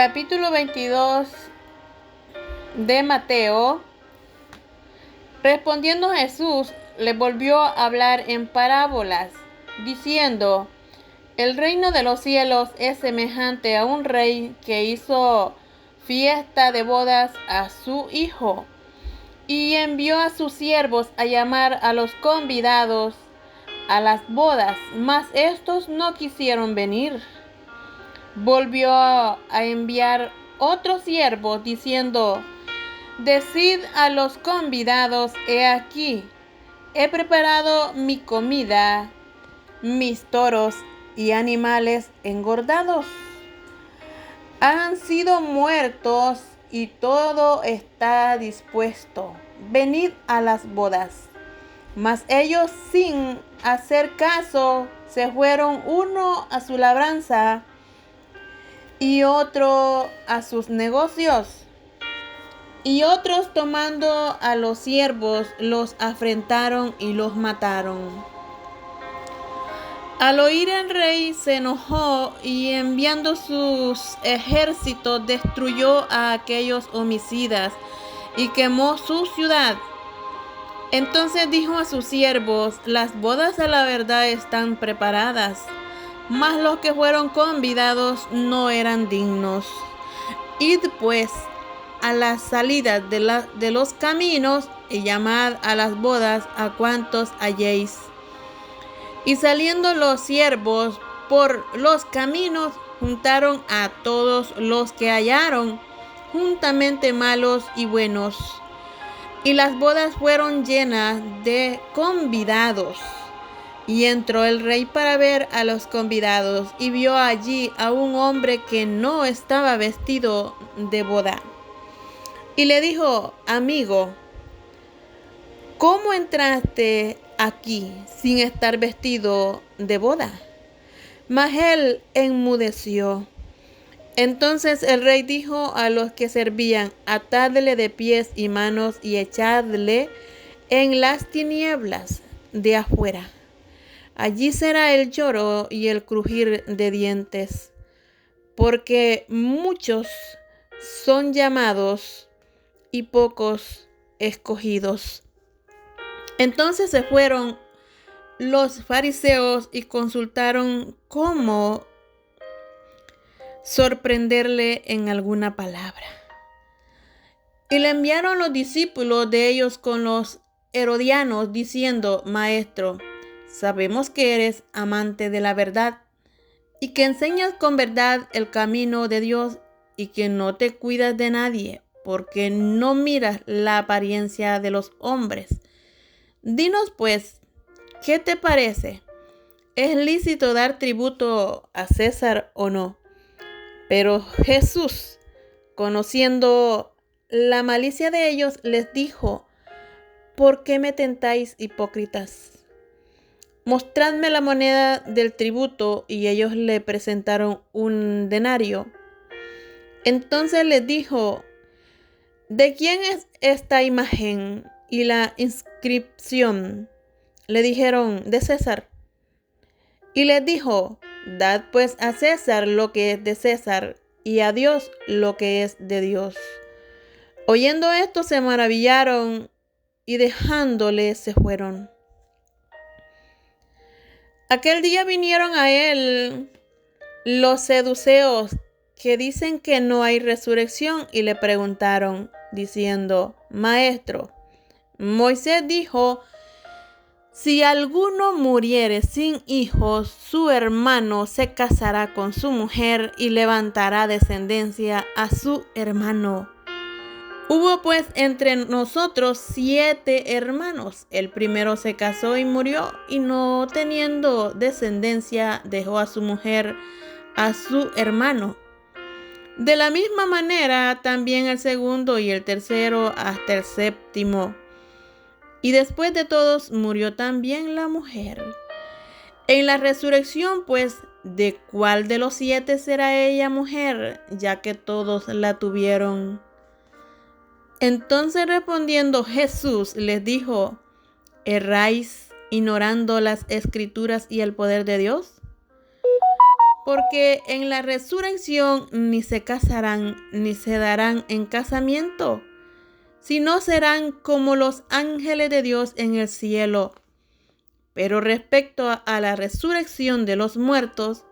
Capítulo 22 de Mateo. Respondiendo Jesús, le volvió a hablar en parábolas, diciendo: El reino de los cielos es semejante a un rey que hizo fiesta de bodas a su hijo, y envió a sus siervos a llamar a los convidados a las bodas, mas estos no quisieron venir. Volvió a enviar otros siervos, diciendo: Decid a los convidados: he aquí, he preparado mi comida, mis toros y animales engordados han sido muertos y todo está dispuesto. Venid a las bodas. Mas ellos, sin hacer caso, se fueron, uno a su labranza y otro a sus negocios. Y otros, tomando a los siervos, los afrentaron y los mataron. Al oír el rey se enojó y, enviando sus ejércitos, destruyó a aquellos homicidas y quemó su ciudad. Entonces dijo a sus siervos: Las bodas a la verdad están preparadas, mas los que fueron convidados no eran dignos. Id pues a las salidas de los caminos y llamad a las bodas a cuantos halléis. Y saliendo los siervos por los caminos, juntaron a todos los que hallaron, juntamente malos y buenos. Y las bodas fueron llenas de convidados. Y entró el rey para ver a los convidados, y vio allí a un hombre que no estaba vestido de boda. Y le dijo: Amigo, ¿cómo entraste aquí sin estar vestido de boda? Mas él enmudeció. Entonces el rey dijo a los que servían: Atadle de pies y manos y echadle en las tinieblas de afuera. Allí será el lloro y el crujir de dientes, porque muchos son llamados y pocos escogidos. Entonces se fueron los fariseos y consultaron cómo sorprenderle en alguna palabra. Y le enviaron los discípulos de ellos con los herodianos, diciendo: Maestro, sabemos que eres amante de la verdad y que enseñas con verdad el camino de Dios y que no te cuidas de nadie, porque no miras la apariencia de los hombres. Dinos pues, ¿qué te parece? ¿Es lícito dar tributo a César o no? Pero Jesús, conociendo la malicia de ellos, les dijo: ¿Por qué me tentáis, hipócritas? Mostradme la moneda del tributo. Y ellos le presentaron un denario. Entonces les dijo: ¿De quién es esta imagen y la inscripción? Le dijeron: de César. Y les dijo: Dad pues a César lo que es de César, y a Dios lo que es de Dios. Oyendo esto se maravillaron, y dejándole se fueron. Aquel día vinieron a él los saduceos, que dicen que no hay resurrección, y le preguntaron, diciendo: Maestro, Moisés dijo: Si alguno muriere sin hijos, su hermano se casará con su mujer y levantará descendencia a su hermano. Hubo pues entre nosotros 7 hermanos. El primero se casó y murió, y no teniendo descendencia, dejó a su mujer a su hermano. De la misma manera también el segundo y el tercero hasta el séptimo. Y después de todos murió también la mujer. En la resurrección, pues, ¿de cuál de los 7 será ella mujer, ya que todos la tuvieron? Entonces respondiendo Jesús les dijo: ¿Erráis ignorando las Escrituras y el poder de Dios? porque en la resurrección ni se casarán ni se darán en casamiento, sino serán como los ángeles de Dios en el cielo. Pero respecto a la resurrección de los muertos,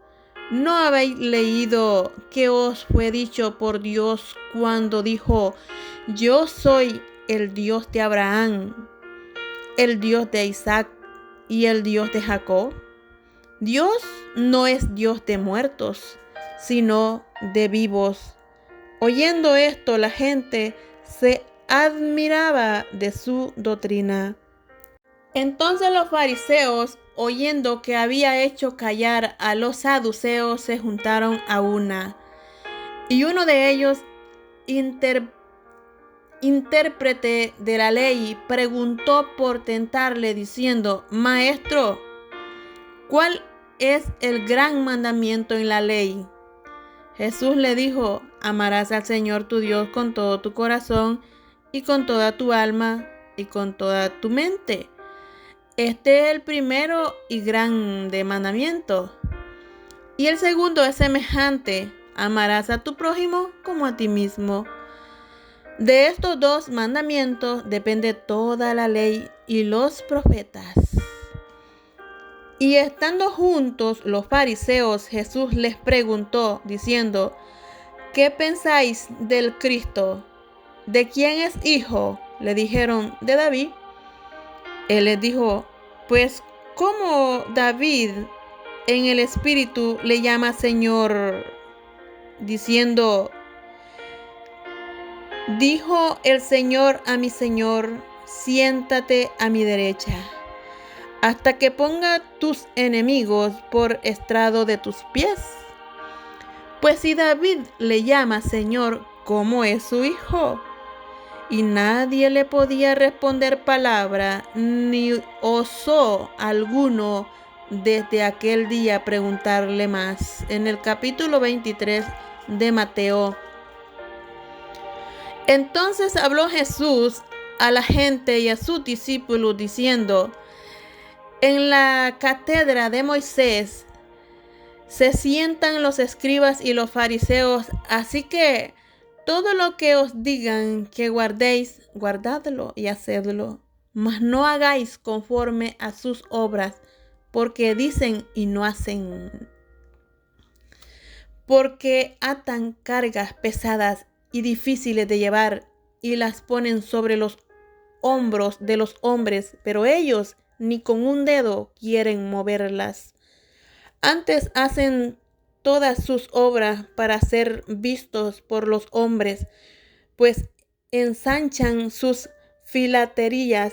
¿no habéis leído que os fue dicho por Dios cuando dijo: yo soy el Dios de Abraham, el Dios de Isaac y el Dios de Jacob? Dios no es Dios de muertos, sino de vivos. Oyendo esto, la gente se admiraba de su doctrina. Entonces los fariseos, oyendo que había hecho callar a los saduceos, se juntaron a una. Y uno de ellos, intérprete de la ley, preguntó por tentarle, diciendo: Maestro, ¿cuál es el gran mandamiento en la ley? Jesús le dijo: amarás al Señor tu Dios con todo tu corazón y con toda tu alma y con toda tu mente. Este es el primero y grande mandamiento. Y el segundo es semejante: amarás a tu prójimo como a ti mismo. De estos dos mandamientos depende toda la ley y los profetas. Y estando juntos los fariseos, Jesús les preguntó, diciendo: ¿qué pensáis del Cristo? ¿De quién es hijo? Le dijeron: de David. Él les dijo: pues, ¿cómo David en el Espíritu le llama Señor, diciendo: dijo el Señor a mi Señor, siéntate a mi derecha, hasta que ponga tus enemigos por estrado de tus pies? Pues si David le llama Señor, ¿cómo es su hijo? Y nadie le podía responder palabra, ni osó alguno desde aquel día preguntarle más. En el capítulo 23 de Mateo. Entonces habló Jesús a la gente y a sus discípulos diciendo: en la cátedra de Moisés se sientan los escribas y los fariseos, así que todo lo que os digan que guardéis, guardadlo y hacedlo, mas no hagáis conforme a sus obras, porque dicen y no hacen. Porque atan cargas pesadas y difíciles de llevar y las ponen sobre los hombros de los hombres, pero ellos ni con un dedo quieren moverlas. Antes hacen todas sus obras para ser vistos por los hombres, pues ensanchan sus filacterías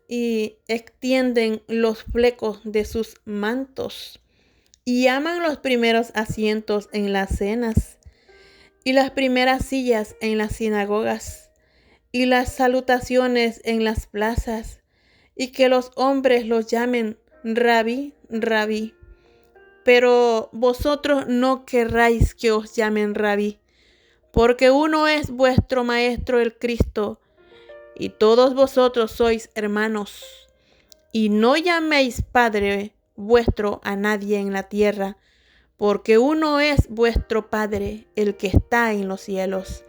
y extienden los flecos de sus mantos, y aman los primeros asientos en las cenas, y las primeras sillas en las sinagogas, y las salutaciones en las plazas, y que los hombres los llamen Rabí, Rabí. Pero vosotros no querráis que os llamen Rabí, porque uno es vuestro Maestro, el Cristo, y todos vosotros sois hermanos. Y no llaméis Padre vuestro a nadie en la tierra, porque uno es vuestro Padre, el que está en los cielos.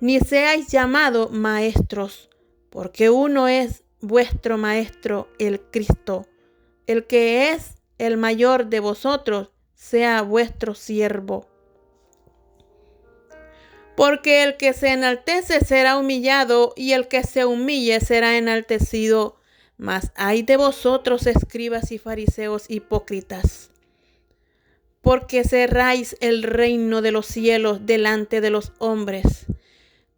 Ni seáis llamados maestros, porque uno es vuestro Maestro, el Cristo. El que es el mayor de vosotros sea vuestro siervo. Porque el que se enaltece será humillado, y el que se humille será enaltecido. Mas ay de vosotros, escribas y fariseos hipócritas, porque cerráis el reino de los cielos delante de los hombres,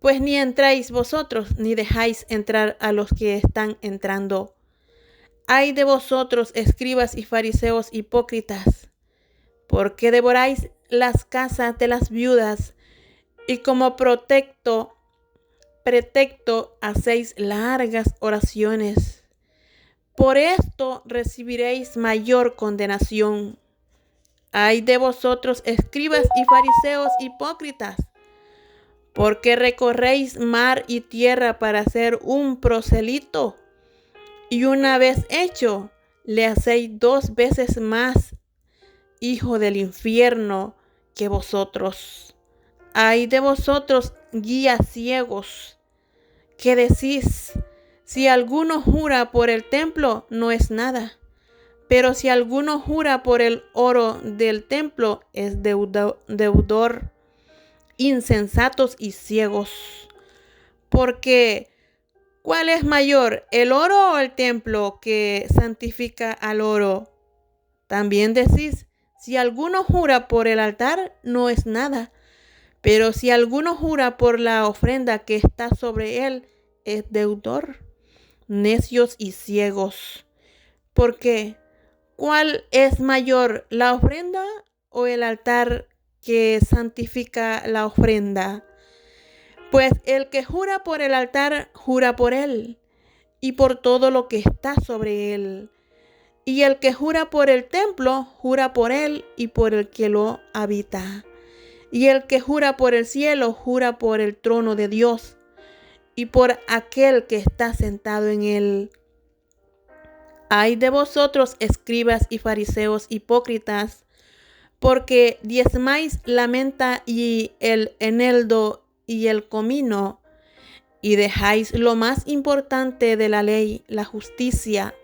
pues ni entráis vosotros, ni dejáis entrar a los que están entrando. Ay de vosotros, escribas y fariseos hipócritas, porque devoráis las casas de las viudas, y como pretexto hacéis largas oraciones. Por esto recibiréis mayor condenación. Ay de vosotros, escribas y fariseos hipócritas, porque recorréis mar y tierra para ser un proselito, y una vez hecho, le hacéis 2 veces más hijo del infierno que vosotros. Ay de vosotros, guías ciegos, que decís, si alguno jura por el templo, no es nada. Pero si alguno jura por el oro del templo, es deudor. Insensatos y ciegos. Porque, ¿cuál es mayor, el oro o el templo que santifica al oro? También decís, si alguno jura por el altar, no es nada. Pero si alguno jura por la ofrenda que está sobre él, es deudor. Necios y ciegos. Porque, ¿cuál es mayor, la ofrenda o el altar que santifica la ofrenda? Pues el que jura por el altar, jura por él y por todo lo que está sobre él. Y el que jura por el templo, jura por él y por el que lo habita. Y el que jura por el cielo, jura por el trono de Dios y por aquel que está sentado en él. Ay de vosotros, escribas y fariseos hipócritas, porque diezmáis la menta y el eneldo y el comino, y dejáis lo más importante de la ley, la justicia,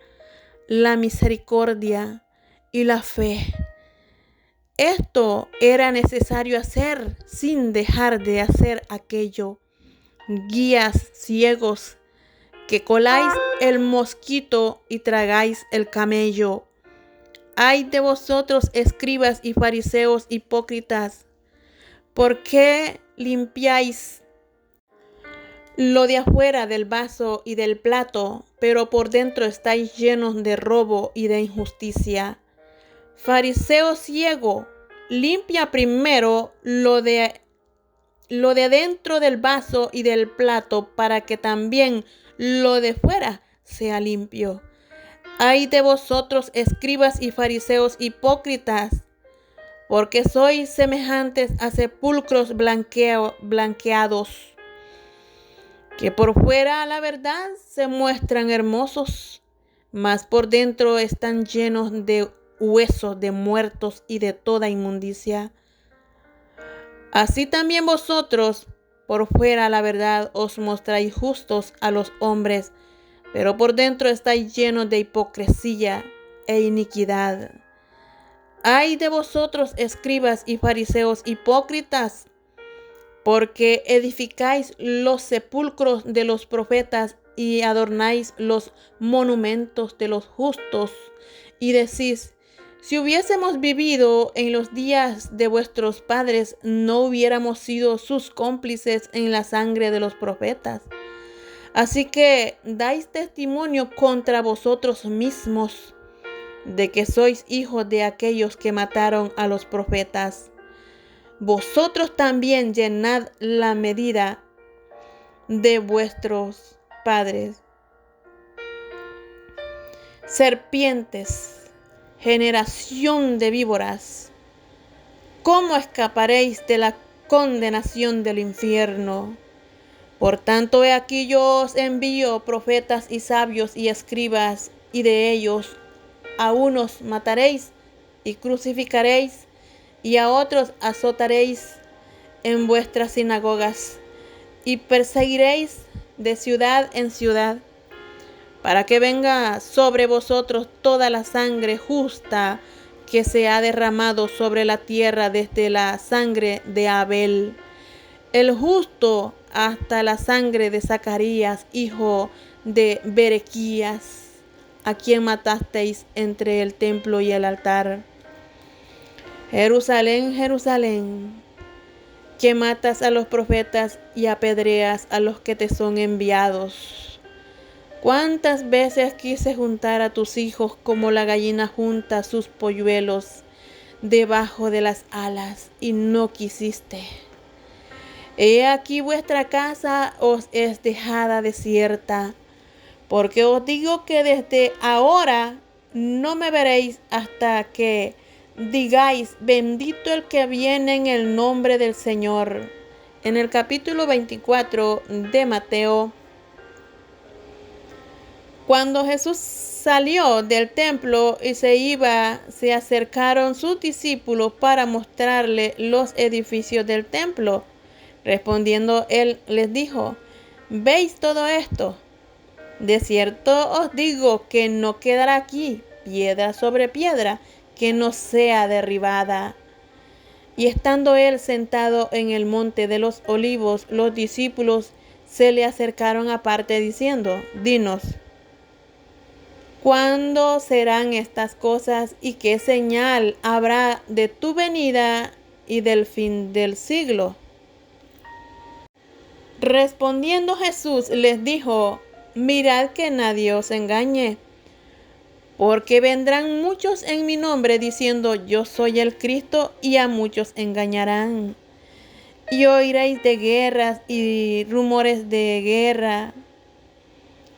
la misericordia y la fe. Esto era necesario hacer sin dejar de hacer aquello. Guías ciegos, que coláis el mosquito y tragáis el camello. Ay de vosotros, escribas y fariseos hipócritas, ¿por qué limpiáis lo de afuera del vaso y del plato, pero por dentro estáis llenos de robo y de injusticia? Fariseo ciego, limpia primero lo de dentro del vaso y del plato, para que también lo de fuera sea limpio. Ay de vosotros, escribas y fariseos hipócritas, porque sois semejantes a sepulcros blanqueados, que por fuera, la verdad, se muestran hermosos, mas por dentro están llenos de huesos de muertos y de toda inmundicia. Así también vosotros, por fuera, la verdad, os mostráis justos a los hombres, pero por dentro estáis llenos de hipocresía e iniquidad. Ay de vosotros, escribas y fariseos hipócritas, porque edificáis los sepulcros de los profetas y adornáis los monumentos de los justos, y decís, si hubiésemos vivido en los días de vuestros padres, no hubiéramos sido sus cómplices en la sangre de los profetas. Así que dais testimonio contra vosotros mismos de que sois hijos de aquellos que mataron a los profetas. Vosotros también llenad la medida de vuestros padres. Serpientes, generación de víboras, ¿cómo escaparéis de la condenación del infierno? Por tanto, he aquí yo os envío profetas y sabios y escribas, y de ellos a unos mataréis y crucificaréis, y a otros azotaréis en vuestras sinagogas, y perseguiréis de ciudad en ciudad, para que venga sobre vosotros toda la sangre justa que se ha derramado sobre la tierra, desde la sangre de Abel, el justo, hasta la sangre de Zacarías, hijo de Berequías, a quien matasteis entre el templo y el altar. Jerusalén, Jerusalén, que matas a los profetas y apedreas a los que te son enviados. ¿Cuántas veces quise juntar a tus hijos como la gallina junta sus polluelos debajo de las alas, y no quisiste? He aquí vuestra casa os es dejada desierta, porque os digo que desde ahora no me veréis hasta que digáis, bendito el que viene en el nombre del Señor. En el capítulo 24 de Mateo, Cuando Jesús salió del templo y se iba, se acercaron sus discípulos para mostrarle los edificios del templo. Respondiendo él les dijo: ¿Veis todo esto? De cierto os digo que no quedará aquí piedra sobre piedra que no sea derribada. Y estando él sentado en el monte de los olivos, los discípulos se le acercaron aparte diciendo: Dinos, ¿cuándo serán estas cosas y qué señal habrá de tu venida y del fin del siglo? Respondiendo Jesús les dijo: Mirad que nadie os engañe, porque vendrán muchos en mi nombre diciendo: Yo soy el Cristo, y a muchos engañarán. Y oiréis de guerras y rumores de guerra.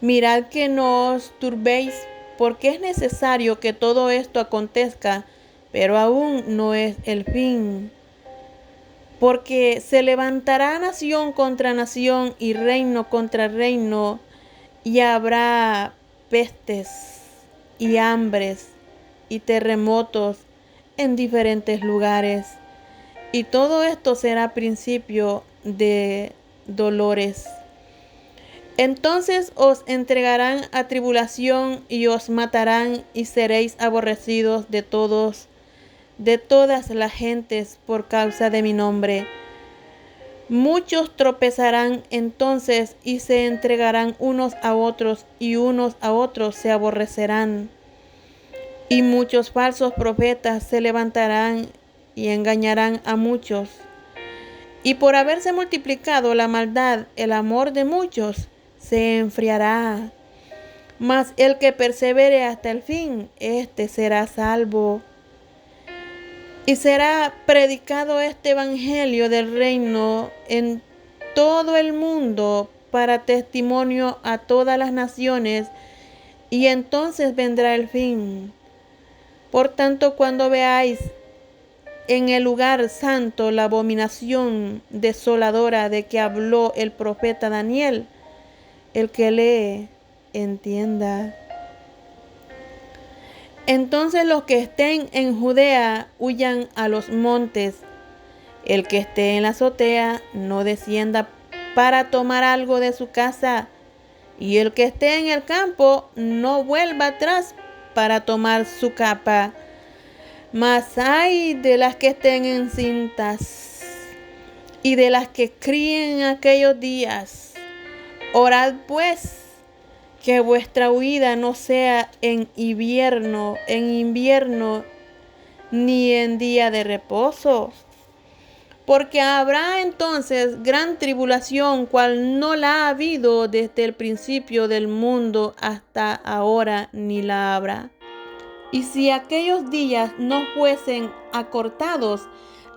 Mirad que no os turbéis, porque es necesario que todo esto acontezca, pero aún no es el fin. Porque se levantará nación contra nación y reino contra reino, y habrá pestes y hambres y terremotos en diferentes lugares. Y todo esto será principio de dolores. Entonces os entregarán a tribulación y os matarán y seréis aborrecidos de todas las gentes por causa de mi nombre. Muchos tropezarán entonces y se entregarán unos a otros y unos a otros se aborrecerán. Y muchos falsos profetas se levantarán y engañarán a muchos. Y por haberse multiplicado la maldad, el amor de muchos se enfriará. Mas el que persevere hasta el fin, éste será salvo. Y será predicado este evangelio del reino en todo el mundo para testimonio a todas las naciones, y entonces vendrá el fin. Por tanto, cuando veáis en el lugar santo la abominación desoladora de que habló el profeta Daniel, el que lee, entienda. Entonces los que estén en Judea huyan a los montes. El que esté en la azotea no descienda para tomar algo de su casa. Y el que esté en el campo no vuelva atrás para tomar su capa. Mas ay de las que estén encintas y de las que críen aquellos días. Orad pues que vuestra huida no sea en invierno, ni en día de reposo. Porque habrá entonces gran tribulación, cual no la ha habido desde el principio del mundo hasta ahora, ni la habrá. Y si aquellos días no fuesen acortados,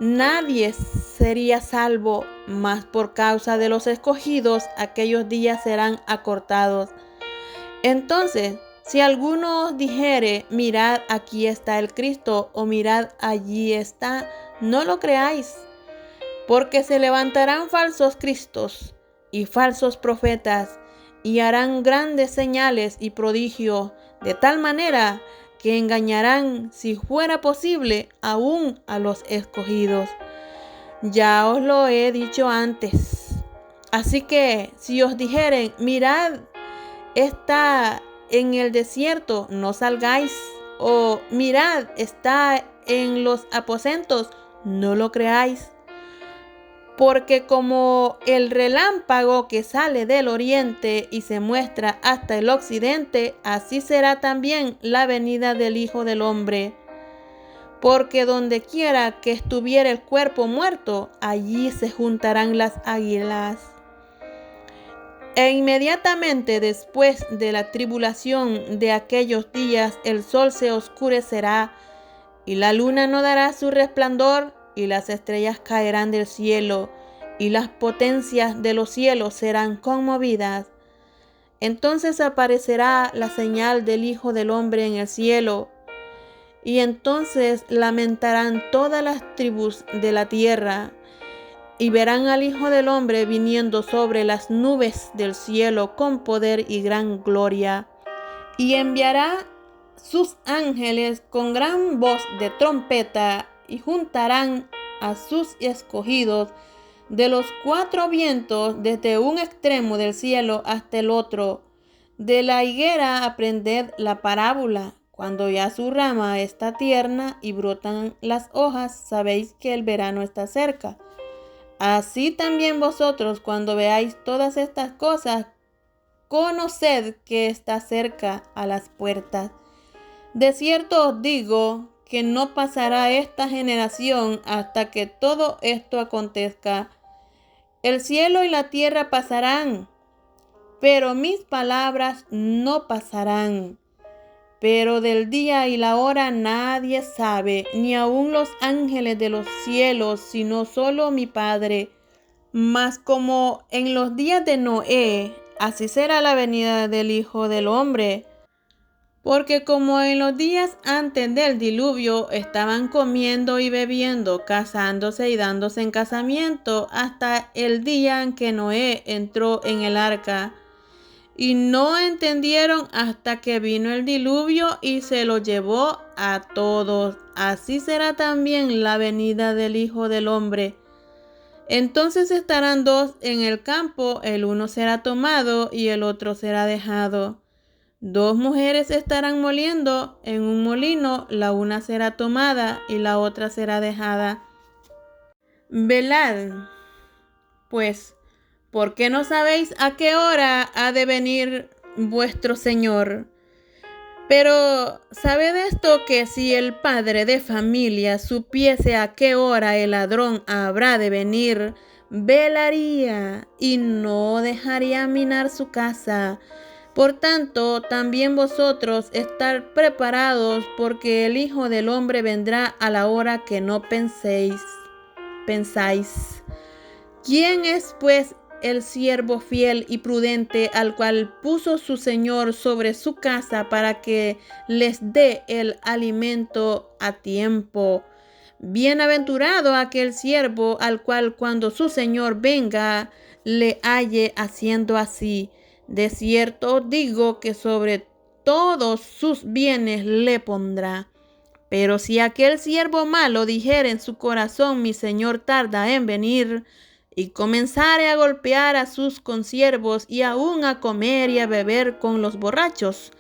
nadie sería salvo, mas por causa de los escogidos, aquellos días serán acortados. Entonces, si alguno os dijere: mirad, aquí está el Cristo, o mirad, allí está, no lo creáis, porque se levantarán falsos cristos y falsos profetas, y harán grandes señales y prodigios, de tal manera que engañarán, si fuera posible, aún a los escogidos. Ya os lo he dicho antes. Así que, si os dijeren: mirad, está en el desierto, no salgáis, o mirad, está en los aposentos, no lo creáis. Porque como el relámpago que sale del oriente y se muestra hasta el occidente, así será también la venida del Hijo del Hombre. Porque donde quiera que estuviera el cuerpo muerto, allí se juntarán las águilas. E inmediatamente después de la tribulación de aquellos días, el sol se oscurecerá, y la luna no dará su resplandor, y las estrellas caerán del cielo, y las potencias de los cielos serán conmovidas. Entonces aparecerá la señal del Hijo del Hombre en el cielo, y entonces lamentarán todas las tribus de la tierra, y verán al Hijo del Hombre viniendo sobre las nubes del cielo con poder y gran gloria. y enviará sus ángeles con gran voz de trompeta y juntarán a sus escogidos de los cuatro vientos, desde un extremo del cielo hasta el otro. De la higuera aprended la parábola. Cuando ya su rama está tierna y brotan las hojas, sabéis que el verano está cerca. Así también vosotros, cuando veáis todas estas cosas, conoced que está cerca a las puertas. De cierto os digo que no pasará esta generación hasta que todo esto acontezca. El cielo y la tierra pasarán, pero mis palabras no pasarán. Pero del día y la hora nadie sabe, ni aun los ángeles de los cielos, sino solo mi Padre. Mas como en los días de Noé, así será la venida del Hijo del Hombre. Porque como en los días antes del diluvio estaban comiendo y bebiendo, casándose y dándose en casamiento, hasta el día en que Noé entró en el arca. Y no entendieron hasta que vino el diluvio y se lo llevó a todos. Así será también la venida del Hijo del Hombre. Entonces estarán dos en el campo, el uno será tomado y el otro será dejado. Dos mujeres estarán moliendo en un molino, la una será tomada y la otra será dejada. Velad, pues, porque no sabéis a qué hora ha de venir vuestro Señor. Pero sabed esto, que si el padre de familia supiese a qué hora el ladrón habrá de venir, velaría y no dejaría minar su casa. Por tanto, también vosotros estar preparados, porque el Hijo del Hombre vendrá a la hora que no pensáis. ¿Quién es, pues, el siervo fiel y prudente al cual puso su Señor sobre su casa para que les dé el alimento a tiempo? Bienaventurado aquel siervo al cual cuando su Señor venga le halle haciendo así. De cierto os digo que sobre todos sus bienes le pondrá. Pero si aquel siervo malo dijere en su corazón, mi Señor tarda en venir, y comenzare a golpear a sus consiervos y aún a comer y a beber con los borrachos,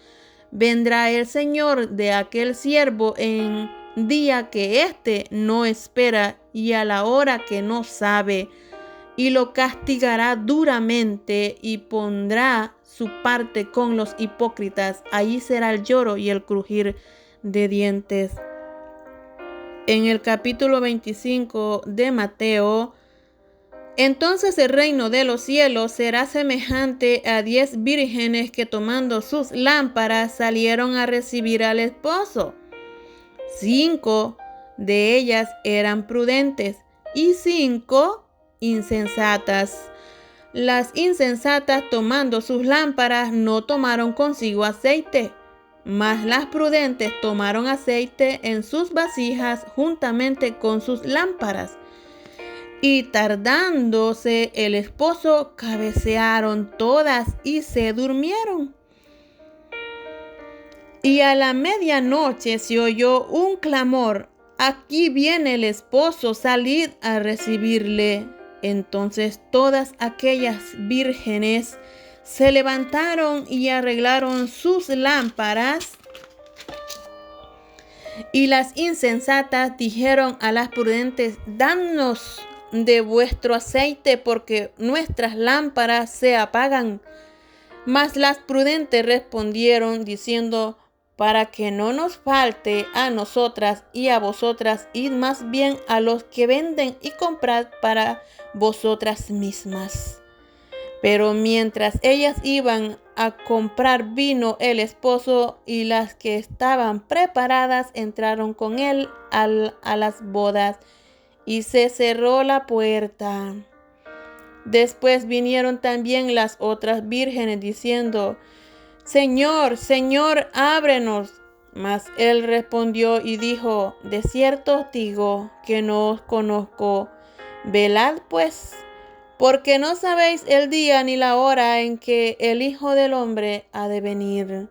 vendrá el Señor de aquel siervo en día que éste no espera y a la hora que no sabe, y lo castigará duramente y pondrá su parte con los hipócritas. Allí será el lloro y el crujir de dientes. En el capítulo 25 de Mateo, entonces el reino de los cielos será semejante a 10 vírgenes que tomando sus lámparas salieron a recibir al esposo. 5 de ellas eran prudentes y 5 insensatas. Las insensatas, tomando sus lámparas, no tomaron consigo aceite, mas las prudentes tomaron aceite en sus vasijas juntamente con sus lámparas. Y tardándose el esposo, cabecearon todas y se durmieron. Y a la medianoche se oyó un clamor: aquí viene el esposo, salid a recibirle. Entonces todas aquellas vírgenes se levantaron y arreglaron sus lámparas. Y las insensatas dijeron a las prudentes: dadnos de vuestro aceite, porque nuestras lámparas se apagan. Mas las prudentes respondieron diciendo: para que no nos falte a nosotras y a vosotras, id más bien a los que venden y comprad para vosotras mismas. Pero mientras ellas iban a comprar, vino el esposo, y las que estaban preparadas entraron con él a las bodas, y se cerró la puerta. Después vinieron también las otras vírgenes diciendo: Señor, Señor, ábrenos. Mas él respondió y dijo: de cierto os digo que no os conozco. Velad pues, porque no sabéis el día ni la hora en que el Hijo del Hombre ha de venir.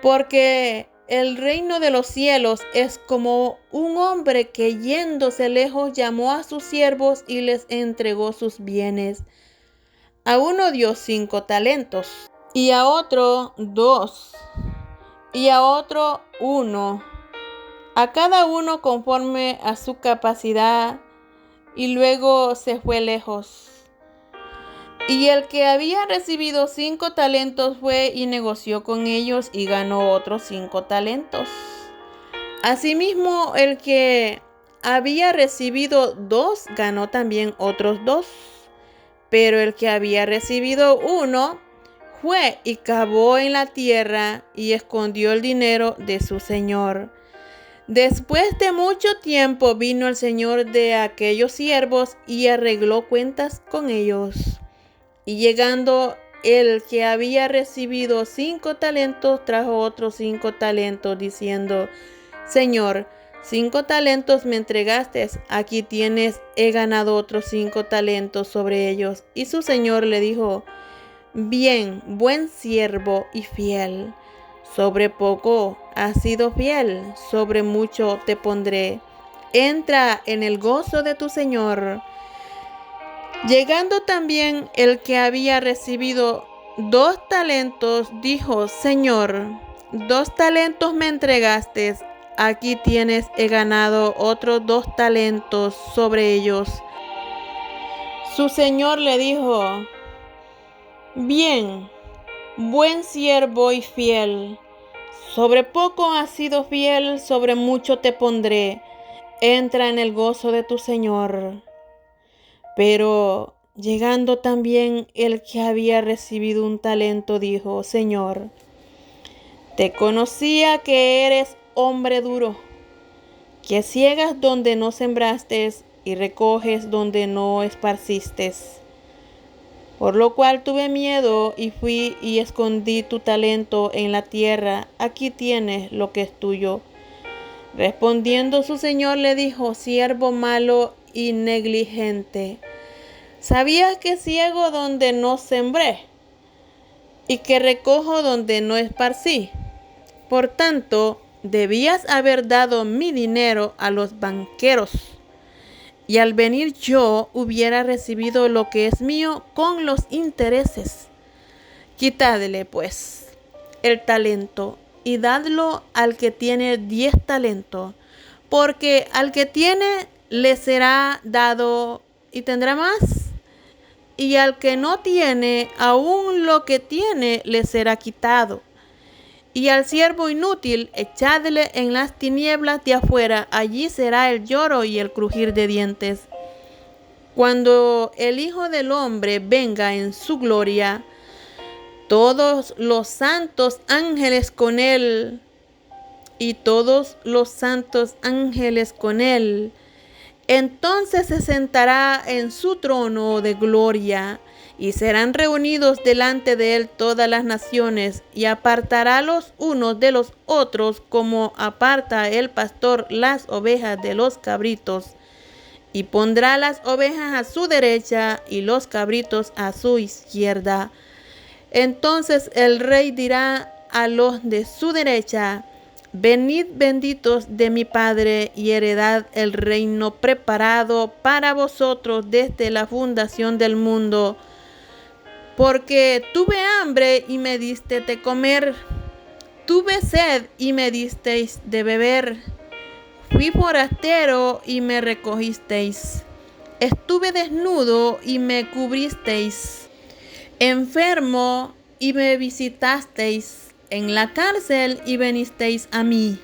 Porque el reino de los cielos es como un hombre que yéndose lejos llamó a sus siervos y les entregó sus bienes. A uno dio 5 talentos, y a otro 2, y a otro 1, a cada uno conforme a su capacidad, y luego se fue lejos. Y el que había recibido 5 talentos fue y negoció con ellos y ganó otros 5 talentos. Asimismo, el que había recibido 2 ganó también otros 2. Pero el que había recibido 1 fue y cavó en la tierra y escondió el dinero de su señor. Después de mucho tiempo vino el señor de aquellos siervos y arregló cuentas con ellos. Y llegando el que había recibido 5 talentos, trajo otros 5 talentos, diciendo: Señor, 5 talentos me entregaste, aquí tienes, he ganado otros 5 talentos sobre ellos. Y su señor le dijo: Bien, buen siervo y fiel. Sobre poco has sido fiel, sobre mucho te pondré. Entra en el gozo de tu señor. Llegando también el que había recibido 2 talentos, dijo: Señor, 2 talentos me entregaste, aquí tienes, he ganado otros 2 talentos sobre ellos. Su señor le dijo: Bien, buen siervo y fiel, sobre poco has sido fiel, sobre mucho te pondré. Entra en el gozo de tu señor. Pero llegando también el que había recibido 1 talento, dijo: Señor, te conocía que eres hombre duro, que ciegas donde no sembraste y recoges donde no esparciste. Por lo cual tuve miedo y fui y escondí tu talento en la tierra. Aquí tienes lo que es tuyo. Respondiendo su señor le dijo: Siervo malo y negligente, ¿sabías que ciego donde no sembré y que recojo donde no esparcí? Por tanto, debías haber dado mi dinero a los banqueros, y al venir yo hubiera recibido lo que es mío con los intereses. Quitadle, pues, el talento y dadlo al que tiene 10 talentos, porque al que tiene le será dado y tendrá más, y al que no tiene, aún lo que tiene le será quitado. Y al siervo inútil, echadle en las tinieblas de afuera, allí será el lloro y el crujir de dientes. Cuando el Hijo del Hombre venga en su gloria, todos los santos ángeles con él, y todos los santos ángeles con él, entonces se sentará en su trono de gloria, y serán reunidos delante de él todas las naciones, y apartará los unos de los otros, como aparta el pastor las ovejas de los cabritos, y pondrá las ovejas a su derecha y los cabritos a su izquierda. Entonces el rey dirá a los de su derecha: Venid benditos de mi Padre, y heredad el reino preparado para vosotros desde la fundación del mundo. Porque tuve hambre y me diste de comer, tuve sed y me disteis de beber, fui forastero y me recogisteis, estuve desnudo y me cubristeis, enfermo y me visitasteis, en la cárcel y venisteis a mí.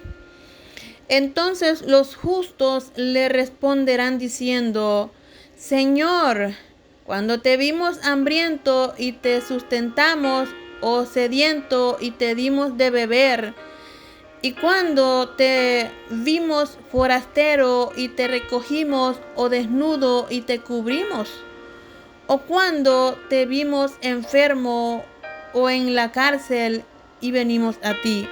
Entonces los justos le responderán diciendo: Señor, cuando te vimos hambriento y te sustentamos, o sediento y te dimos de beber, y cuando te vimos forastero y te recogimos, o desnudo y te cubrimos, o cuando te vimos enfermo o en la cárcel y venimos a ti.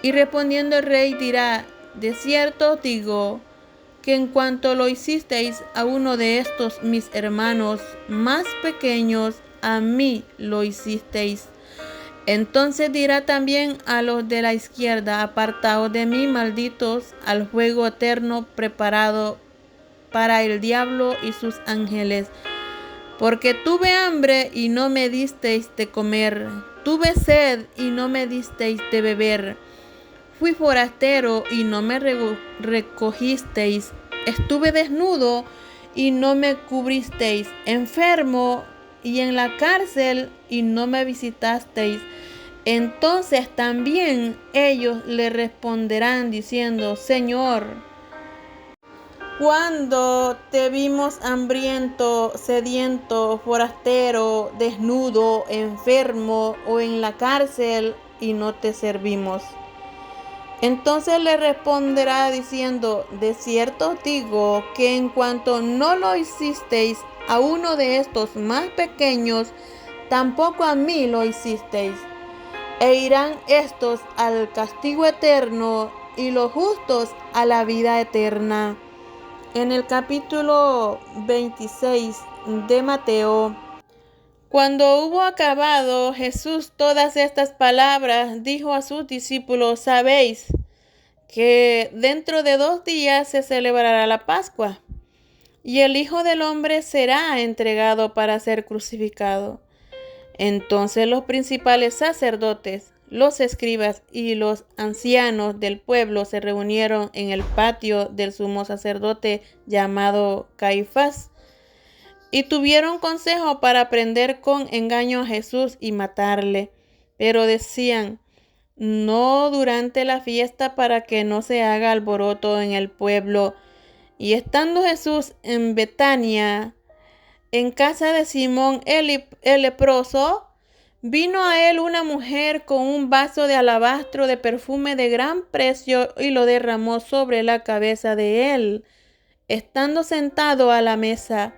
Y respondiendo el rey dirá: de cierto os digo, que en cuanto lo hicisteis a uno de estos mis hermanos más pequeños, a mí lo hicisteis. Entonces dirá también a los de la izquierda: apartaos de mí, malditos, al fuego eterno preparado para el diablo y sus ángeles. Porque tuve hambre y no me disteis de comer, tuve sed y no me disteis de beber, fui forastero y no me recogisteis, estuve desnudo y no me cubristeis, enfermo y en la cárcel y no me visitasteis. Entonces también ellos le responderán diciendo: Señor, ¿cuándo te vimos hambriento, sediento, forastero, desnudo, enfermo o en la cárcel y no te servimos? Entonces le responderá diciendo: de cierto os digo que en cuanto no lo hicisteis a uno de estos más pequeños, tampoco a mí lo hicisteis. E irán estos al castigo eterno y los justos a la vida eterna. En el capítulo 26 de Mateo, cuando hubo acabado Jesús todas estas palabras, dijo a sus discípulos: sabéis que dentro de 2 días se celebrará la Pascua, y el Hijo del Hombre será entregado para ser crucificado. Entonces los principales sacerdotes, los escribas y los ancianos del pueblo se reunieron en el patio del sumo sacerdote llamado Caifás, y tuvieron consejo para prender con engaño a Jesús y matarle. Pero decían: no durante la fiesta, para que no se haga alboroto en el pueblo. Y estando Jesús en Betania, en casa de Simón el leproso, vino a él una mujer con un vaso de alabastro de perfume de gran precio y lo derramó sobre la cabeza de él, estando sentado a la mesa.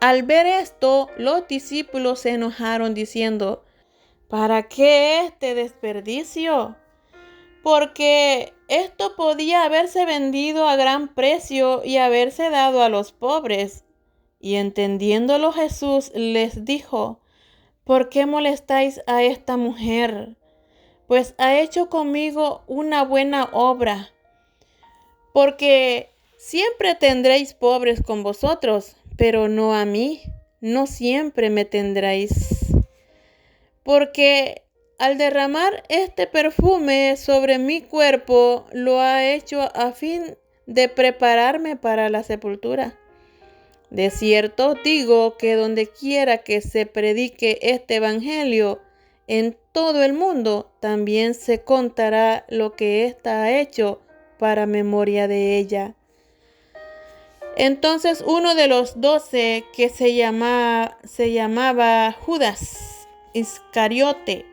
Al ver esto, los discípulos se enojaron diciendo: ¿para qué este desperdicio? Porque esto podía haberse vendido a gran precio y haberse dado a los pobres. Y entendiéndolo Jesús les dijo: ¿por qué molestáis a esta mujer? Pues ha hecho conmigo una buena obra. Porque siempre tendréis pobres con vosotros, pero no a mí, no siempre me tendréis. Porque al derramar este perfume sobre mi cuerpo, lo ha hecho a fin de prepararme para la sepultura. De cierto digo que donde quiera que se predique este evangelio en todo el mundo, también se contará lo que ésta ha hecho para memoria de ella. Entonces uno de los 12, que se llamaba Judas Iscariote,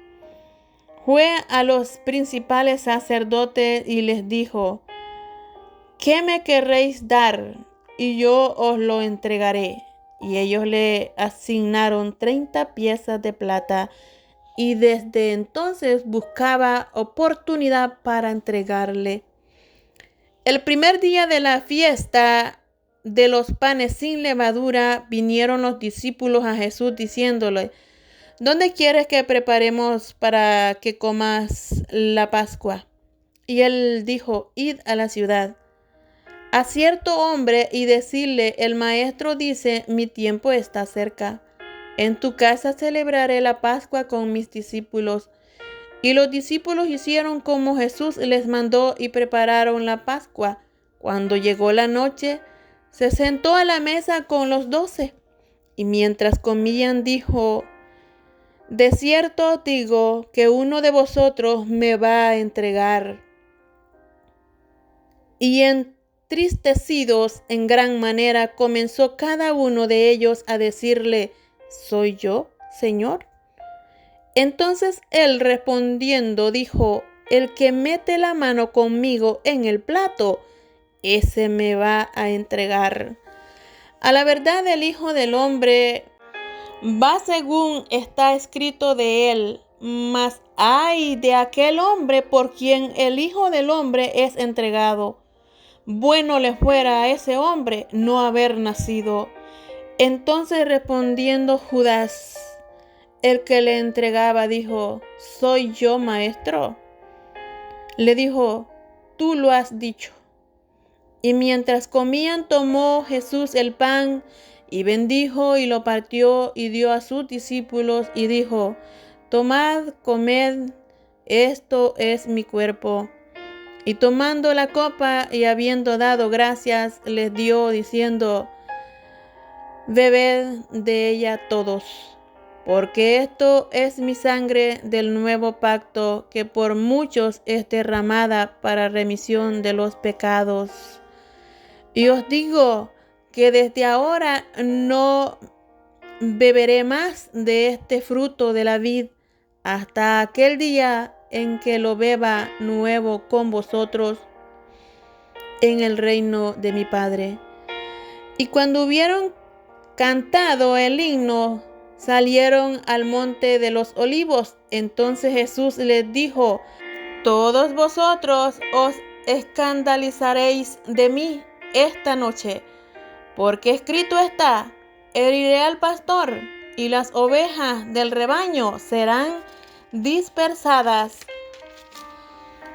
fue a los principales sacerdotes y les dijo: ¿qué me querréis dar? Y yo os lo entregaré. Y ellos le asignaron 30 piezas de plata, y desde entonces buscaba oportunidad para entregarle. El primer día de la fiesta de los panes sin levadura, vinieron los discípulos a Jesús diciéndole: ¿dónde quieres que preparemos para que comas la Pascua? Y él dijo: id a la ciudad a cierto hombre y decirle: el maestro dice, mi tiempo está cerca. En tu casa celebraré la Pascua con mis discípulos. Y los discípulos hicieron como Jesús les mandó y prepararon la Pascua. Cuando llegó la noche, se sentó a la mesa con los 12. Y mientras comían dijo: de cierto os digo que uno de vosotros me va a entregar. Y entristecidos en gran manera, comenzó cada uno de ellos a decirle: ¿soy yo, Señor? Entonces él respondiendo dijo: el que mete la mano conmigo en el plato, ese me va a entregar. A la verdad, el Hijo del Hombre va según está escrito de él, mas ay de aquel hombre por quien el Hijo del Hombre es entregado. Bueno le fuera a ese hombre no haber nacido. Entonces respondiendo Judas, El que le entregaba dijo: ¿Soy yo, maestro? Le dijo: Tú lo has dicho. Y mientras comían, tomó Jesús el pan y bendijo y lo partió y dio a sus discípulos y dijo: Tomad, comed, esto es mi cuerpo. Y tomando la copa y habiendo dado gracias, les dio diciendo: Bebed de ella todos, porque esto es mi sangre del nuevo pacto, que por muchos es derramada para remisión de los pecados. Y os digo que desde ahora no beberé más de este fruto de la vid hasta aquel día en que lo beba nuevo con vosotros en el reino de mi Padre. Y cuando hubieron cantado el himno, salieron al monte de los olivos. Entonces Jesús les dijo: Todos vosotros os escandalizaréis de mí esta noche, porque escrito está: heriré al pastor, y las ovejas del rebaño serán dispersadas.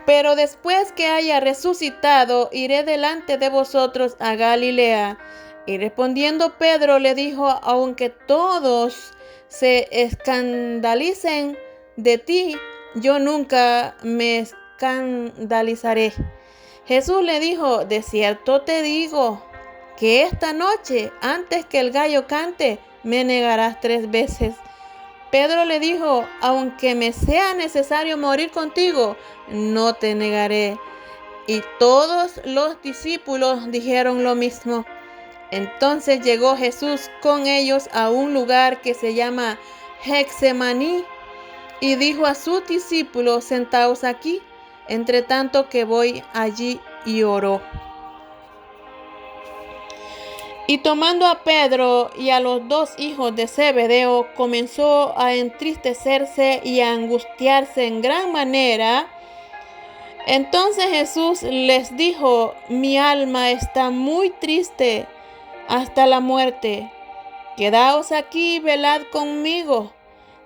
Pero después que haya resucitado, iré delante de vosotros a Galilea. Y respondiendo Pedro le dijo: Aunque todos se escandalicen de ti, yo nunca me escandalizaré. Jesús le dijo: De cierto te digo que esta noche, antes que el gallo cante, me negarás 3 veces. Pedro le dijo: Aunque me sea necesario morir contigo, no te negaré. Y todos los discípulos dijeron lo mismo. Entonces llegó Jesús con ellos a un lugar que se llama Getsemaní y dijo a sus discípulos: Sentaos aquí, entre tanto que voy allí. Y oró. Y tomando a Pedro y a los 2 hijos de Zebedeo, comenzó a entristecerse y a angustiarse en gran manera. Entonces Jesús les dijo: Mi alma está muy triste hasta la muerte. Quedaos aquí y velad conmigo.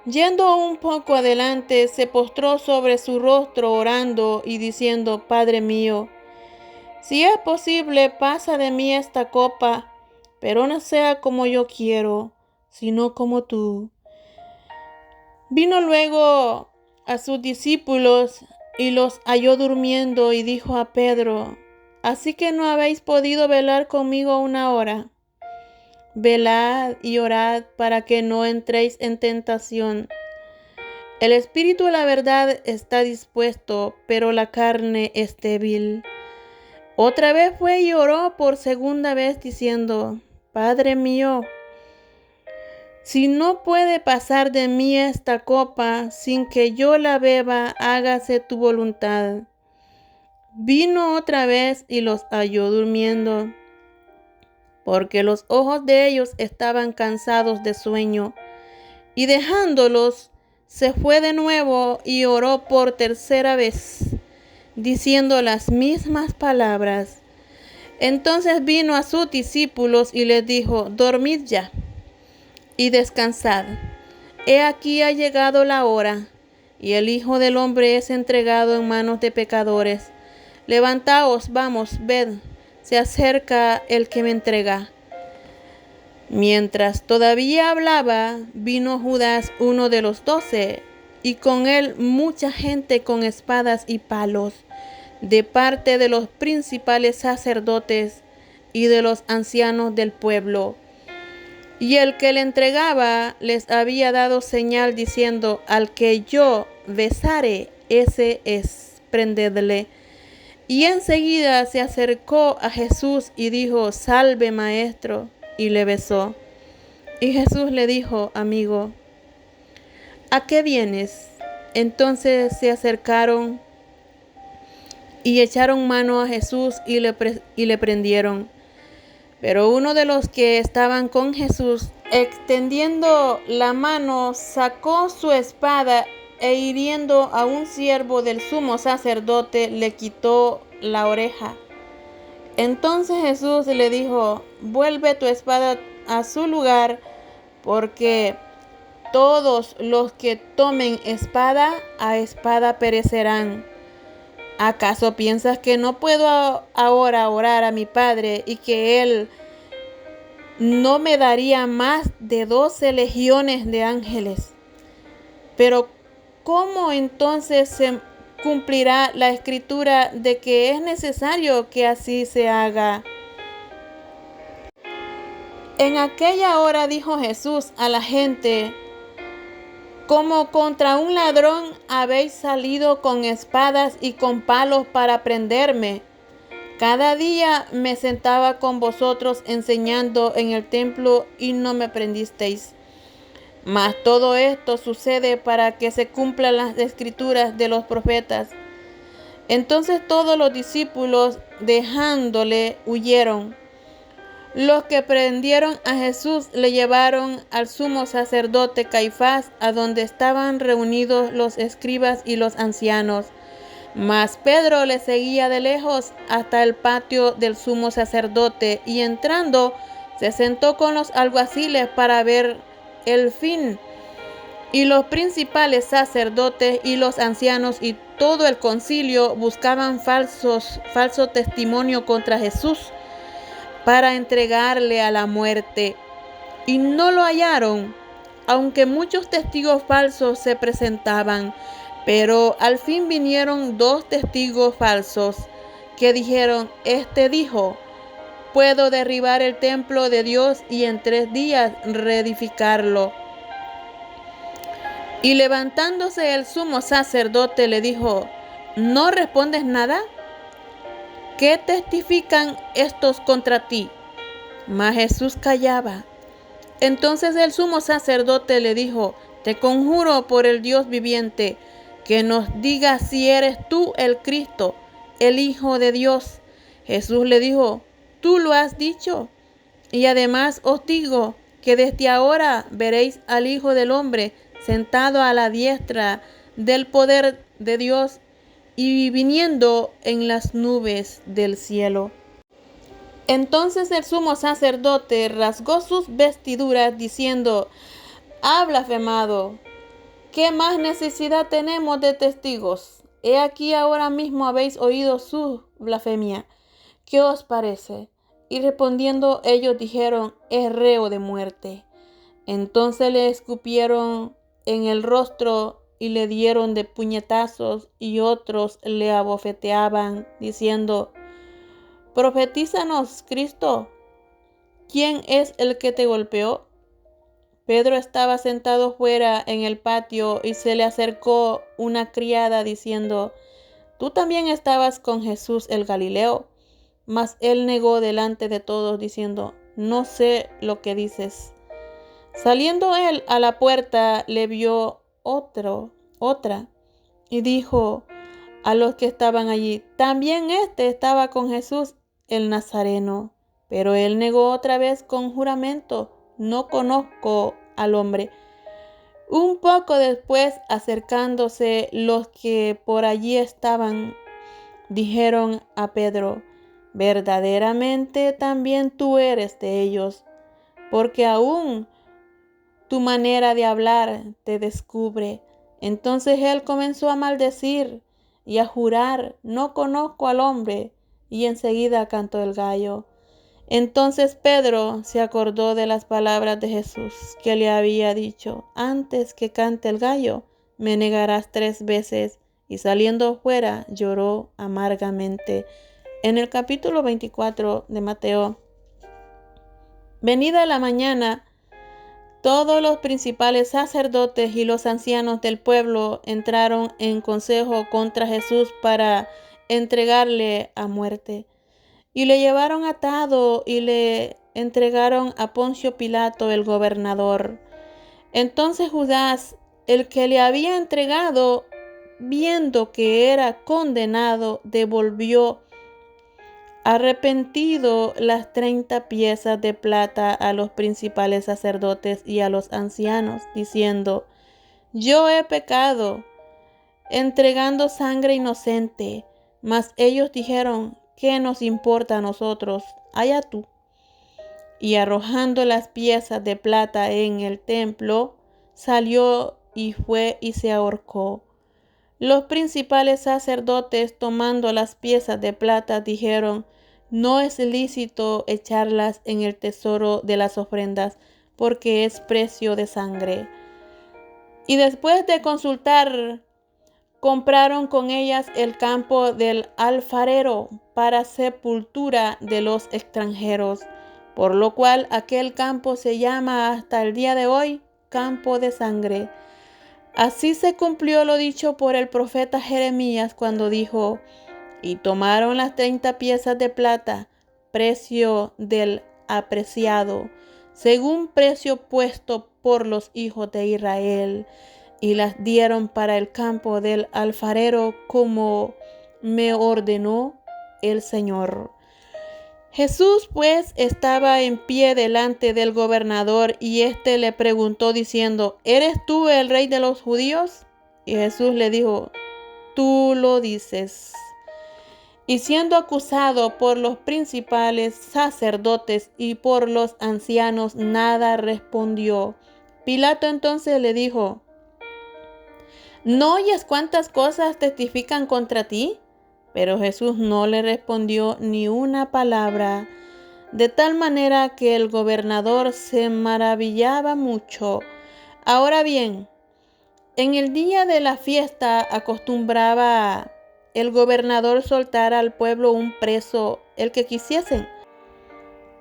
Yendo un poco adelante, se postró sobre su rostro orando y diciendo: Padre mío, si es posible, pasa de mí esta copa, pero no sea como yo quiero, sino como tú. Vino luego a sus discípulos y los halló durmiendo y dijo a Pedro: ¿Así que no habéis podido velar conmigo 1 hora? Velad y orad para que no entréis en tentación. El espíritu, la verdad, está dispuesto, pero la carne es débil. Otra vez fue y oró por segunda vez diciendo: Padre mío, si no puede pasar de mí esta copa sin que yo la beba, hágase tu voluntad. Vino otra vez y los halló durmiendo, porque los ojos de ellos estaban cansados de sueño. Y dejándolos, se fue de nuevo y oró por tercera vez, diciendo las mismas palabras. Entonces vino a sus discípulos y les dijo: Dormid ya y descansad. He aquí ha llegado la hora, y el Hijo del Hombre es entregado en manos de pecadores. Levantaos, vamos, ved, se acerca el que me entrega. Mientras todavía hablaba, vino Judas, uno de los 12, y con él mucha gente con espadas y palos, de parte de los principales sacerdotes y de los ancianos del pueblo. Y el que le entregaba les había dado señal diciendo: Al que yo besare, ese es, prendedle. Y enseguida se acercó a Jesús y dijo: Salve, maestro, y le besó. Y Jesús le dijo: Amigo, ¿a qué vienes? Entonces se acercaron y echaron mano a Jesús y le prendieron. Pero uno de los que estaban con Jesús, extendiendo la mano, sacó su espada e hiriendo a un siervo del sumo sacerdote, le quitó la oreja. Entonces Jesús le dijo: Vuelve tu espada a su lugar, porque todos los que tomen espada, a espada perecerán. ¿Acaso piensas que no puedo ahora orar a mi Padre y que Él no me daría más de 12 legiones de ángeles? Pero ¿cómo entonces se cumplirá la escritura de que es necesario que así se haga? En aquella hora dijo Jesús a la gente: como contra un ladrón habéis salido con espadas y con palos para prenderme. Cada día me sentaba con vosotros enseñando en el templo y no me prendisteis. Mas todo esto sucede para que se cumplan las escrituras de los profetas. Entonces todos los discípulos, dejándole, huyeron. Los que prendieron a Jesús le llevaron al sumo sacerdote Caifás, a donde estaban reunidos los escribas y los ancianos. Mas Pedro le seguía de lejos hasta el patio del sumo sacerdote, y entrando se sentó con los alguaciles para ver el fin. Y los principales sacerdotes y los ancianos y todo el concilio buscaban falso testimonio contra Jesús, para entregarle a la muerte, y no lo hallaron, aunque muchos testigos falsos se presentaban. Pero al fin vinieron 2 testigos falsos, que dijeron: este dijo: puedo derribar el templo de Dios y en 3 días reedificarlo. Y levantándose el sumo sacerdote le dijo: ¿no respondes nada? ¿Qué testifican estos contra ti? Mas Jesús callaba. Entonces el sumo sacerdote le dijo: te conjuro por el Dios viviente, que nos digas si eres tú el Cristo, el Hijo de Dios. Jesús le dijo: tú lo has dicho. Y además os digo que desde ahora veréis al Hijo del Hombre sentado a la diestra del poder de Dios y viniendo en las nubes del cielo. Entonces el sumo sacerdote rasgó sus vestiduras diciendo: ha blasfemado. ¿Qué más necesidad tenemos de testigos? He aquí ahora mismo habéis oído su blasfemia. ¿Qué os parece? Y respondiendo ellos dijeron: es reo de muerte. Entonces le escupieron en el rostro y le dieron de puñetazos, y otros le abofeteaban, diciendo: profetízanos, Cristo, ¿quién es el que te golpeó? Pedro estaba sentado fuera en el patio, y se le acercó una criada diciendo: tú también estabas con Jesús el Galileo. Mas él negó delante de todos, diciendo: no sé lo que dices. Saliendo él a la puerta, le vio otra, y dijo a los que estaban allí: también este estaba con Jesús el Nazareno. Pero él negó otra vez con juramento: no conozco al hombre. Un poco después, acercándose los que por allí estaban, dijeron a Pedro: verdaderamente también tú eres de ellos, porque aún tu manera de hablar te descubre. Entonces él comenzó a maldecir y a jurar: no conozco al hombre. Y enseguida cantó el gallo. Entonces Pedro se acordó de las palabras de Jesús, que le había dicho: antes que cante el gallo, me negarás 3 veces. Y saliendo fuera, lloró amargamente. En el capítulo 24 de Mateo. Venida la mañana, todos los principales sacerdotes y los ancianos del pueblo entraron en consejo contra Jesús para entregarle a muerte. Y le llevaron atado y le entregaron a Poncio Pilato, el gobernador. Entonces Judas, el que le había entregado, viendo que era condenado, devolvió arrepentido las 30 piezas de plata a los principales sacerdotes y a los ancianos, diciendo: yo he pecado, entregando sangre inocente. Mas ellos dijeron: ¿qué nos importa a nosotros? Allá tú. Y arrojando las piezas de plata en el templo, salió y fue y se ahorcó. Los principales sacerdotes, tomando las piezas de plata, dijeron: no es lícito echarlas en el tesoro de las ofrendas, porque es precio de sangre. Y después de consultar, compraron con ellas el campo del alfarero para sepultura de los extranjeros, por lo cual aquel campo se llama hasta el día de hoy campo de sangre. Así se cumplió lo dicho por el profeta Jeremías cuando dijo: y tomaron las 30 piezas de plata, precio del apreciado, según precio puesto por los hijos de Israel, y las dieron para el campo del alfarero, como me ordenó el Señor. Jesús pues estaba en pie delante del gobernador, y éste le preguntó diciendo: ¿eres tú el rey de los judíos? Y Jesús le dijo: tú lo dices. Y siendo acusado por los principales sacerdotes y por los ancianos, nada respondió. Pilato entonces le dijo: ¿no oyes cuántas cosas testifican contra ti? Pero Jesús no le respondió ni una palabra, de tal manera que el gobernador se maravillaba mucho. Ahora bien, en el día de la fiesta acostumbraba el gobernador soltar al pueblo un preso, el que quisiesen.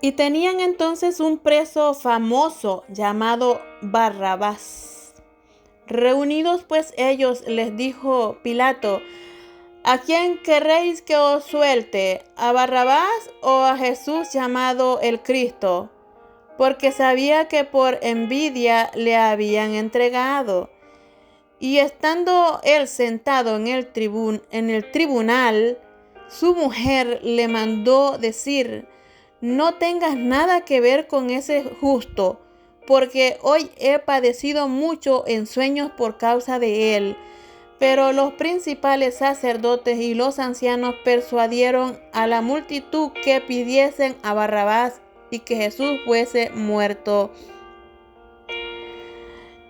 Y tenían entonces un preso famoso llamado Barrabás. Reunidos pues ellos, les dijo Pilato: ¿a quién querréis que os suelte? ¿A Barrabás o a Jesús llamado el Cristo? Porque sabía que por envidia le habían entregado. Y estando él sentado en el tribunal, su mujer le mandó decir: no tengas nada que ver con ese justo, porque hoy he padecido mucho en sueños por causa de él. Pero los principales sacerdotes y los ancianos persuadieron a la multitud que pidiesen a Barrabás y que Jesús fuese muerto.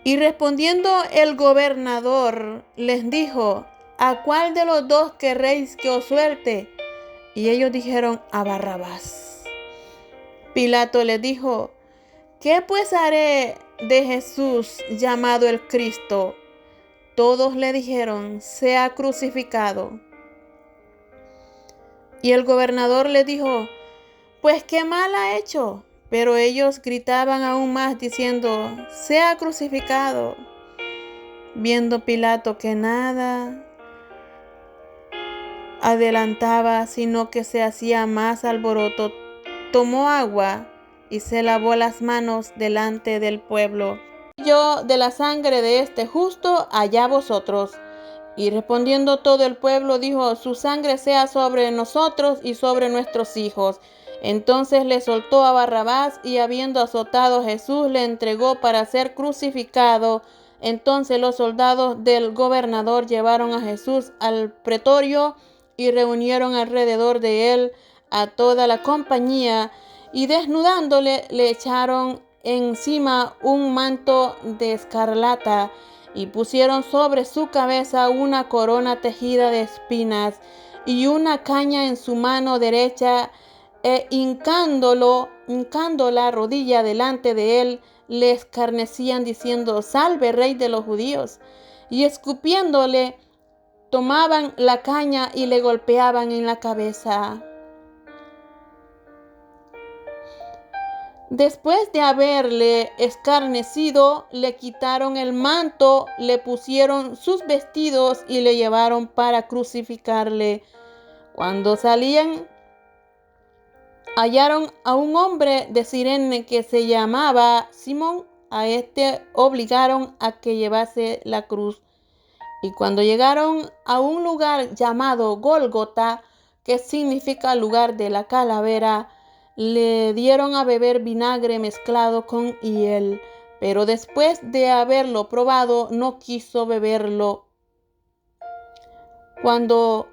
Y respondiendo el gobernador les dijo: ¿a cuál de los dos querréis que os suelte? Y ellos dijeron: a Barrabás. Pilato les dijo: ¿qué pues haré de Jesús llamado el Cristo? Todos le dijeron: sea crucificado. Y el gobernador le dijo: pues qué mal ha hecho. Pero ellos gritaban aún más diciendo: sea crucificado. Viendo Pilato que nada adelantaba, sino que se hacía más alboroto, tomó agua y se lavó las manos delante del pueblo. Yo de la sangre de este justo, allá vosotros. Y respondiendo todo el pueblo dijo: su sangre sea sobre nosotros y sobre nuestros hijos. Entonces le soltó a Barrabás, y habiendo azotado a Jesús, le entregó para ser crucificado. Entonces los soldados del gobernador llevaron a Jesús al pretorio y reunieron alrededor de él a toda la compañía, y desnudándole le echaron encima un manto de escarlata, y pusieron sobre su cabeza una corona tejida de espinas, y una caña en su mano derecha, e hincando la rodilla delante de él, le escarnecían diciendo: salve, rey de los judíos. Y escupiéndole, tomaban la caña y le golpeaban en la cabeza. Después de haberle escarnecido, le quitaron el manto, le pusieron sus vestidos y le llevaron para crucificarle. Cuando salían, hallaron a un hombre de Cirene que se llamaba Simón. A este obligaron a que llevase la cruz. Y cuando llegaron a un lugar llamado Gólgota, que significa lugar de la calavera, le dieron a beber vinagre mezclado con hiel, pero después de haberlo probado, no quiso beberlo. Cuando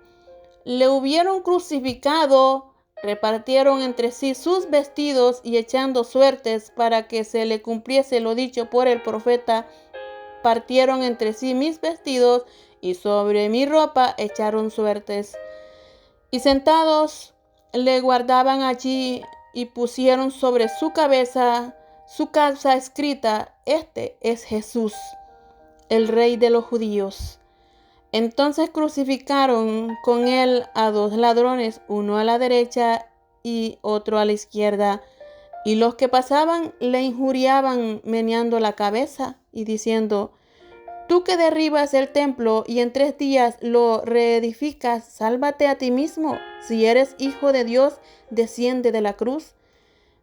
le hubieron crucificado, repartieron entre sí sus vestidos, y echando suertes para que se le cumpliese lo dicho por el profeta, partieron entre sí mis vestidos y sobre mi ropa echaron suertes. Y sentados le guardaban allí y pusieron sobre su cabeza su calza escrita: Este es Jesús, el Rey de los judíos. Entonces crucificaron con él a 2 ladrones, uno a la derecha y otro a la izquierda. Y los que pasaban le injuriaban meneando la cabeza y diciendo: Tú que derribas el templo y en 3 días lo reedificas, sálvate a ti mismo. Si eres hijo de Dios, desciende de la cruz.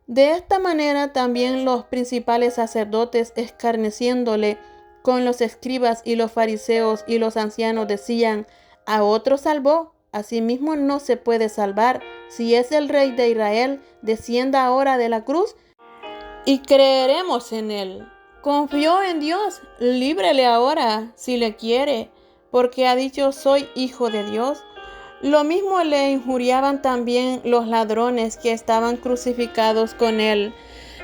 De esta manera también los principales sacerdotes, escarneciéndole con los escribas y los fariseos y los ancianos, decían: A otro salvó, a sí mismo no se puede salvar. Si es el Rey de Israel, descienda ahora de la cruz y creeremos en él. Confió en Dios, líbrele ahora si le quiere, porque ha dicho: soy hijo de Dios. Lo mismo le injuriaban también los ladrones que estaban crucificados con él.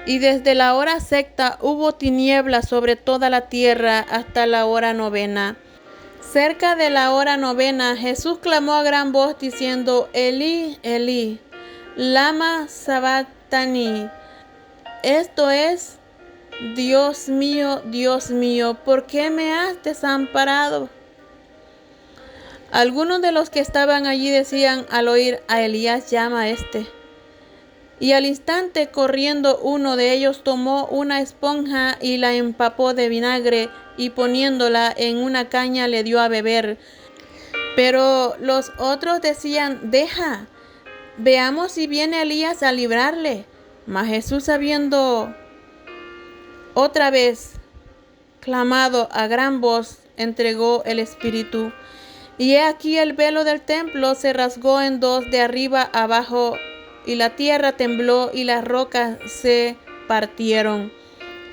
Y desde la hora sexta hubo tinieblas sobre toda la tierra hasta la hora 9. Cerca de la hora 9, Jesús clamó a gran voz diciendo: Elí, Elí, lama sabactani. Esto es: Dios mío, ¿por qué me has desamparado? Algunos de los que estaban allí decían al oír: a Elías llama a este. Y al instante, corriendo, uno de ellos tomó una esponja y la empapó de vinagre y poniéndola en una caña le dio a beber. Pero los otros decían: deja, veamos si viene Elías a librarle. Mas Jesús, habiendo otra vez clamado a gran voz, entregó el espíritu. Y he aquí el velo del templo se rasgó en 2 de arriba abajo, y la tierra tembló y las rocas se partieron.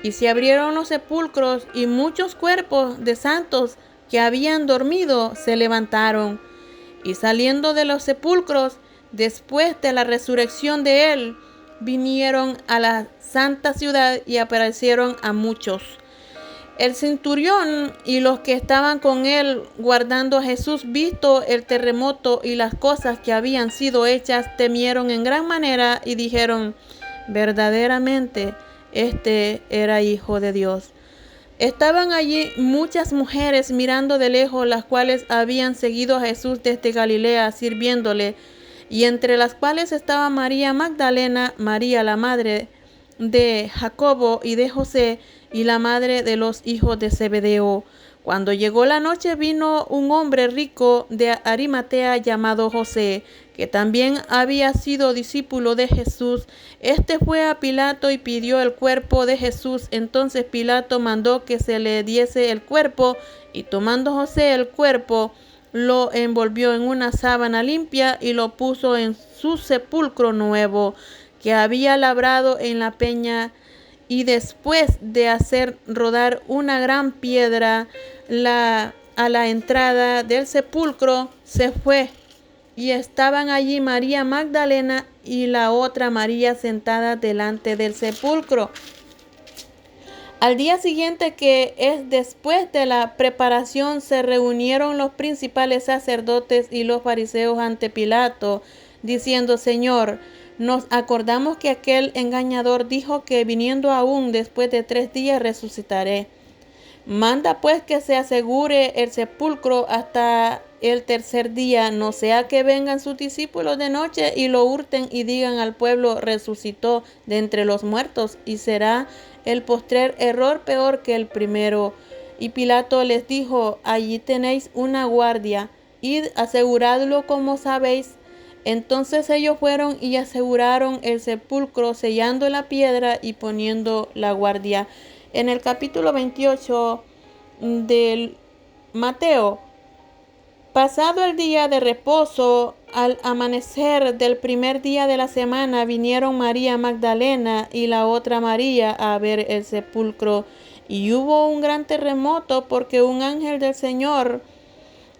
Y se abrieron los sepulcros, y muchos cuerpos de santos que habían dormido se levantaron. Y saliendo de los sepulcros, después de la resurrección de él, vinieron a la santa ciudad y aparecieron a muchos. El centurión y los que estaban con él guardando a Jesús, visto el terremoto y las cosas que habían sido hechas, temieron en gran manera y dijeron: verdaderamente este era hijo de Dios. Estaban allí muchas mujeres mirando de lejos, las cuales habían seguido a Jesús desde Galilea sirviéndole, y entre las cuales estaba María Magdalena, María la madre de Jacobo y de José, y la madre de los hijos de Zebedeo. Cuando llegó la noche, vino un hombre rico de Arimatea llamado José, que también había sido discípulo de Jesús. Este fue a Pilato y pidió el cuerpo de Jesús. Entonces Pilato mandó que se le diese el cuerpo, y tomando José el cuerpo, lo envolvió en una sábana limpia y lo puso en su sepulcro nuevo, que había labrado en la peña. Y después de hacer rodar una gran piedra a la entrada del sepulcro, se fue. Y estaban allí María Magdalena y la otra María sentadas delante del sepulcro. Al día siguiente, que es después de la preparación, se reunieron los principales sacerdotes y los fariseos ante Pilato, diciendo: Señor, nos acordamos que aquel engañador dijo que viniendo aún después de 3 días resucitaré. Manda pues que se asegure el sepulcro hasta el 3er día, no sea que vengan sus discípulos de noche y lo hurten y digan al pueblo: resucitó de entre los muertos, y será el postrer error peor que el primero. Y Pilato les dijo: allí tenéis una guardia, id, aseguradlo como sabéis. Entonces ellos fueron y aseguraron el sepulcro, sellando la piedra y poniendo la guardia. En el capítulo 28 del Mateo, pasado el día de reposo, al amanecer del primer día de la semana, vinieron María Magdalena y la otra María a ver el sepulcro. Y hubo un gran terremoto, porque un ángel del Señor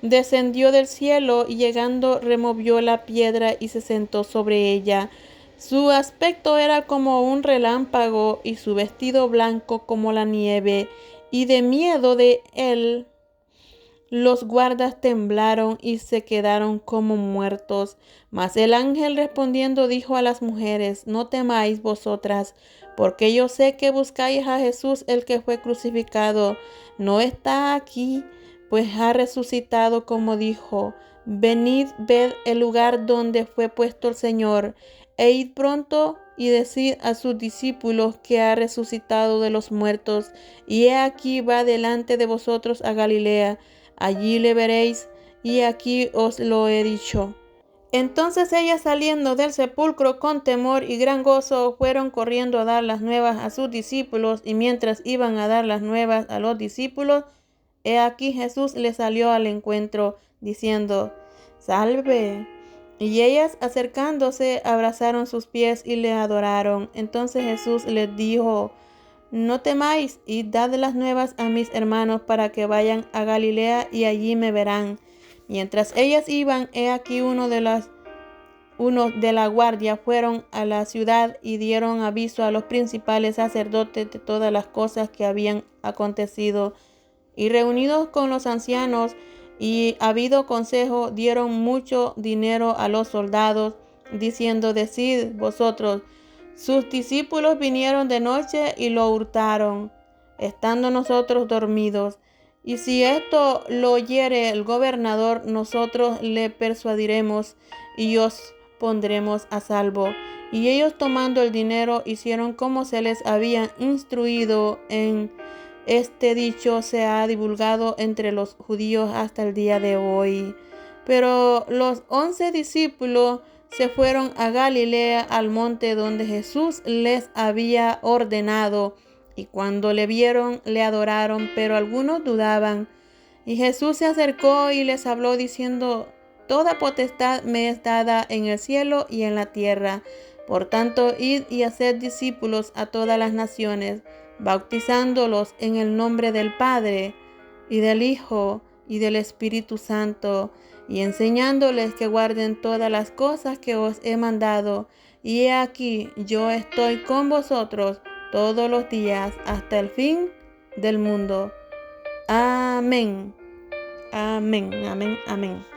descendió del cielo y llegando removió la piedra y se sentó sobre ella. Su aspecto era como un relámpago y su vestido blanco como la nieve. y de miedo de él, los guardas temblaron y se quedaron como muertos. Mas el ángel respondiendo dijo a las mujeres: no temáis vosotras, porque yo sé que buscáis a Jesús, el que fue crucificado. No está aquí, pues ha resucitado como dijo. Venid, ved el lugar donde fue puesto el Señor, e id pronto y decid a sus discípulos que ha resucitado de los muertos, y he aquí va delante de vosotros a Galilea. Allí le veréis, y aquí os lo he dicho. Entonces ellas, saliendo del sepulcro con temor y gran gozo, fueron corriendo a dar las nuevas a sus discípulos, y mientras iban a dar las nuevas a los discípulos, he aquí Jesús les salió al encuentro, diciendo: salve. Y ellas, acercándose, abrazaron sus pies y le adoraron. Entonces Jesús les dijo: no temáis, y dad las nuevas a mis hermanos para que vayan a Galilea y allí me verán. Mientras ellas iban, he aquí unos de la guardia fueron a la ciudad y dieron aviso a los principales sacerdotes de todas las cosas que habían acontecido. Y reunidos con los ancianos y habido consejo, dieron mucho dinero a los soldados, diciendo: decid vosotros, sus discípulos vinieron de noche y lo hurtaron, estando nosotros dormidos. Y si esto lo oyere el gobernador, nosotros le persuadiremos y os pondremos a salvo. Y ellos, tomando el dinero, hicieron como se les había instruido. En este dicho se ha divulgado entre los judíos hasta el día de hoy. Pero los 11 discípulos se fueron a Galilea, al monte donde Jesús les había ordenado. Y cuando le vieron, le adoraron, pero algunos dudaban. Y Jesús se acercó y les habló diciendo: toda potestad me es dada en el cielo y en la tierra. Por tanto, id y haced discípulos a todas las naciones, bautizándolos en el nombre del Padre, y del Hijo, y del Espíritu Santo, y enseñándoles que guarden todas las cosas que os he mandado. Y he aquí, yo estoy con vosotros todos los días hasta el fin del mundo. Amén. Amén, amén, amén.